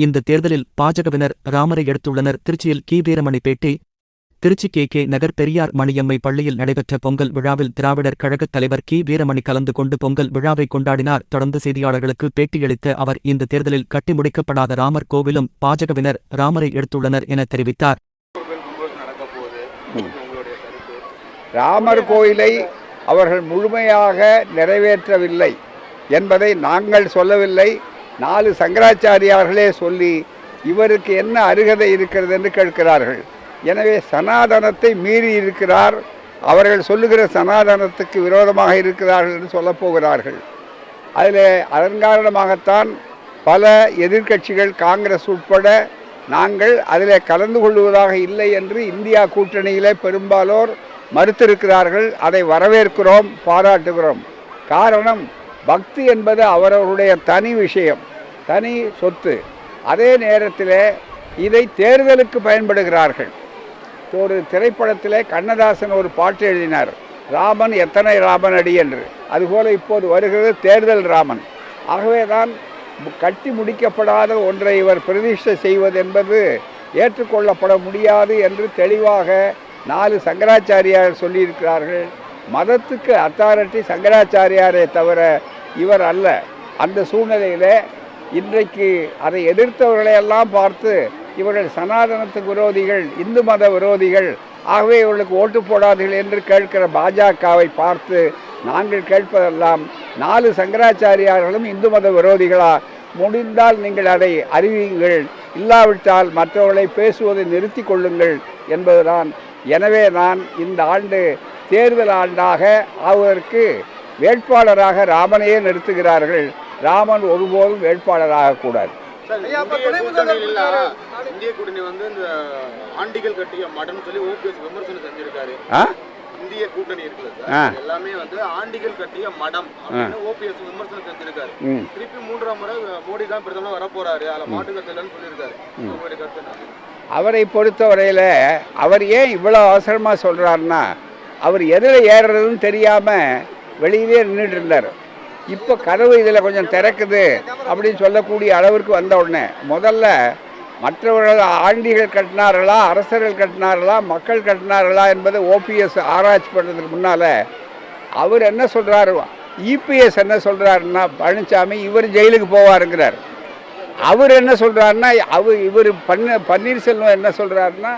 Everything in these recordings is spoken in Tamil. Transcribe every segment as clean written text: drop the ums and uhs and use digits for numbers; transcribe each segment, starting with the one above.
இந்த தேர்தலில் பாஜகவினர் ராமரை எடுத்துள்ளனர். திருச்சியில் கி. வீரமணி பேட்டி. திருச்சி கே. நகர் பெரியார் மணியம்மை பள்ளியில் நடைபெற்ற பொங்கல் விழாவில் திராவிடர் கழகத் தலைவர் கி. வீரமணி கலந்து கொண்டு பொங்கல் விழாவை கொண்டாடினார். தொடர்ந்து செய்தியாளர்களுக்கு பேட்டியளித்த அவர், இந்த தேர்தலில் கட்டி முடிக்கப்படாத ராமர் கோவிலும் பாஜகவினர் ராமரை எடுத்துள்ளனர் என தெரிவித்தார். ராமர் கோயிலை அவர்கள் முழுமையாக நிறைவேற்றவில்லை என்பதை நாங்கள் சொல்லவில்லை. 4 சங்கராச்சாரியார்களே சொல்லி இவருக்கு என்ன அருகதை இருக்கிறது என்று கேட்கிறார்கள். எனவே சனாதனத்தை மீறி இருக்கிறார், அவர்கள் சொல்லுகிற சனாதனத்துக்கு விரோதமாக இருக்கிறார்கள் என்று சொல்லப்போகிறார்கள். அதில் அதன் காரணமாகத்தான் பல எதிர்க்கட்சிகள் காங்கிரஸ் உட்பட நாங்கள் அதில் கலந்து கொள்வதாக இல்லை என்று இந்தியா கூட்டணியிலே பெரும்பாலோர் மறுத்திருக்கிறார்கள். அதை வரவேற்கிறோம், பாராட்டுகிறோம். காரணம், பக்தி என்பது அவரவருடைய தனி விஷயம், தனி சொத்து. அதே நேரத்தில் இதை தேர்தலுக்கு பயன்படுகிறார்கள். ஒரு திரைப்படத்தில் கண்ணதாசன் ஒரு பாட்டு எழுதினார், ராமன் எத்தனை ராமன் அடி என்று. அதுபோல் இப்போது வருகிறது தேர்தல் ராமன். ஆகவே தான் கட்டி முடிக்கப்படாத ஒன்றை இவர் பிரதிஷ்டை செய்வது என்பது ஏற்றுக்கொள்ளப்பட முடியாது என்று தெளிவாக 4 சங்கராச்சாரியார் சொல்லியிருக்கிறார்கள். மதத்துக்கு அத்தாரிட்டி சங்கராச்சாரியாரே தவிர இவர் அல்ல. அந்த சூழ்நிலையில் இன்றைக்கு அதை எதிர்த்தவர்களையெல்லாம் பார்த்து இவர்கள் சனாதனத்துக்கு விரோதிகள், இந்து மத விரோதிகள், ஆகவே இவர்களுக்கு ஓட்டு போடாதீர்கள் என்று கேட்கிற பாஜகவை பார்த்து நாங்கள் கேட்பதெல்லாம் 4 சங்கராச்சாரியார்களும் இந்து மத விரோதிகளா? முடிந்தால் நீங்கள் அதை அறிவியுங்கள், இல்லாவிட்டால் மற்றவர்களை பேசுவதை நிறுத்தி கொள்ளுங்கள் என்பதுதான். எனவே நான் இந்த ஆண்டு தேர்தல் ஆண்டாக ஆவதற்கு வேட்பாளராக ராமனையே நிறுத்துகிறார்கள். ராமன் ஒருபோதும் வேட்பாளராக கூடாது. இந்திய கூட்டணி வந்து இந்த ஆண்டிகள் கட்டிய மடம் சொல்லி ஓபிஎஸ் விமர்சனம் செஞ்சிருக்காரு. இந்திய கூட்டணி இருக்குது சார், எல்லாமே வந்து ஆண்டிகள் கட்டிய மடம் அப்படின்னு ஓபிஎஸ் விமர்சனம் செஞ்சிருக்காரு. திருப்பி 3ஆம் முறை மோடி தான் பிரதமர் வரப்போறாரு, அதில் மாட்டு கட்டலன்னு சொல்லியிருக்காரு. உங்களுடைய கருத்து? அவரை பொறுத்தவரையில் அவர் ஏன் இவ்வளோ அவசரமாக சொல்கிறாருன்னா, அவர் எதில் ஏறுறதுன்னு தெரியாமல் வெளியிலே நின்றுட்டு இருந்தார். இப்போ கதவு இதில் கொஞ்சம் திறக்குது அப்படின்னு சொல்லக்கூடிய அளவிற்கு வந்த உடனே முதல்ல மற்றவர்கள் ஆண்டிகள் கட்டினார்களா, அரசர்கள் கட்டினார்களா, மக்கள் கட்டினார்களா என்பதை ஓபிஎஸ் ஆராய்ச்சி பண்ணுறதுக்கு முன்னால் அவர் என்ன சொல்கிறாரு, இபிஎஸ் என்ன சொல்கிறாருன்னா, பழனிசாமி இவர் ஜெயிலுக்கு போவாருங்கிறார். அவர் என்ன சொல்கிறாருன்னா, இவர் பன்னீர்செல்வம் என்ன சொல்கிறாருன்னா,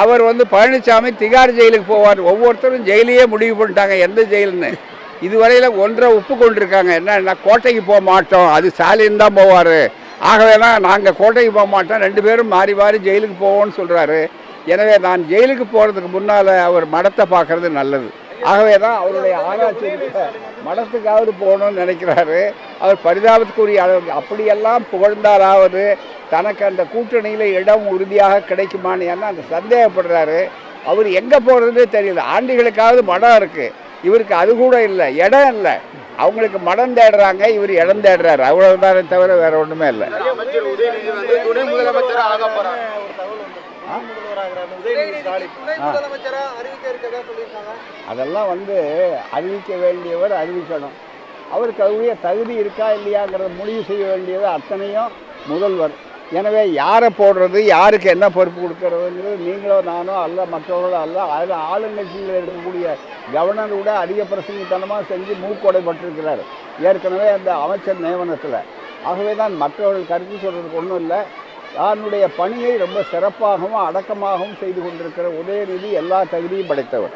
அவர் வந்து பழனிசாமி திகார் ஜெயிலுக்கு போவார். ஒவ்வொருத்தரும் ஜெயிலையே முடிவு பண்ணிட்டாங்க, எந்த ஜெயிலுன்னு. இதுவரையில் ஒன்றை ஒப்புக்கொண்டிருக்காங்க. என்னன்னா, கோட்டைக்கு போக மாட்டோம், அது ஸ்டாலின் தான் போவார், ஆகவேனா நாங்கள் கோட்டைக்கு போக மாட்டோம், 2 பேரும் மாறி மாறி ஜெயிலுக்கு போவோம்னு சொல்கிறாரு. எனவே நான் ஜெயிலுக்கு போகிறதுக்கு முன்னால் அவர் மடத்தை பார்க்குறது நல்லது. ஆகவே தான் அவருடைய ஆராய்ச்சி மடத்துக்காவது போகணும்னு நினைக்கிறாரு. அவர் பரிதாபத்துக்குரிய அளவுக்கு அப்படியெல்லாம் புகழ்ந்தாலாவது தனக்கு அந்த கூட்டணியில் இடம் உறுதியாக கிடைக்குமான்னு ஏன்னா அந்த சந்தேகப்படுறாரு. அவர் எங்கே போகிறதுனே தெரியல. ஆண்டிகளுக்காவது மடம் இருக்குது, இவருக்கு அது கூட இல்லை, இடம் இல்லை. அவங்களுக்கு மடம் தேடுறாங்க, இவர் இடம் தேடுறாரு, அவ்வளவுதானே தவிர வேற ஒன்றுமே இல்லை. அதெல்லாம் வந்து அறிவிக்க வேண்டியவர் அறிவிக்கணும். அவருக்கு அதுவே தகுதி இருக்கா இல்லையாங்கிறத முடிவு செய்ய வேண்டியது அத்தனையும் முதல்வர். எனவே யாரை போடுறது, யாருக்கு என்ன பொறுப்பு கொடுக்கறதுங்கிறது நீங்களோ நானோ அல்ல, மற்றவர்களோ அல்ல. அதில் ஆளுங்கட்சியில் இருக்கக்கூடிய கவர்னர் கூட அதிக பிரசங்கத்தனமாக செஞ்சு மூக்கொடைப்பட்டிருக்கிறார் ஏற்கனவே அந்த அமைச்சர் நியமனத்தில். ஆகவே தான் மற்றவர்கள் கருத்து சொல்கிறதுக்கு ஒன்றும் இல்லை. தன்னுடைய பணியை ரொம்ப சிறப்பாகவும் அடக்கமாகவும் செய்து கொண்டிருக்கிற உதயநிதி எல்லா தகுதியும் படைத்தவர்.